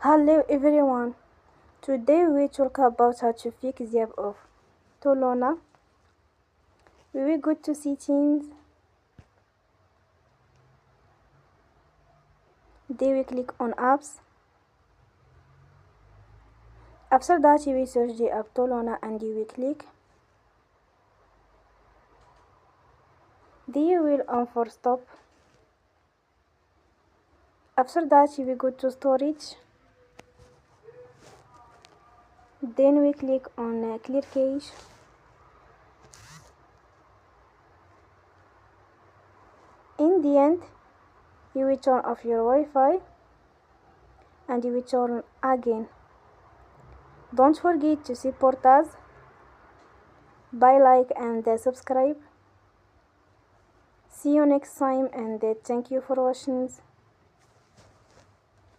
Hello everyone. Today we talk about how to fix the app of Toluna. We will go to settings. Then we click on apps. After that you will search the app Toluna and you will click. Then you will on for stop. After that you will go to storage. Then we click on clear cache. In the end, you will turn off your Wi-Fi and you will turn again. Don't forget to support us by like and subscribe. See you next time and thank you for watching.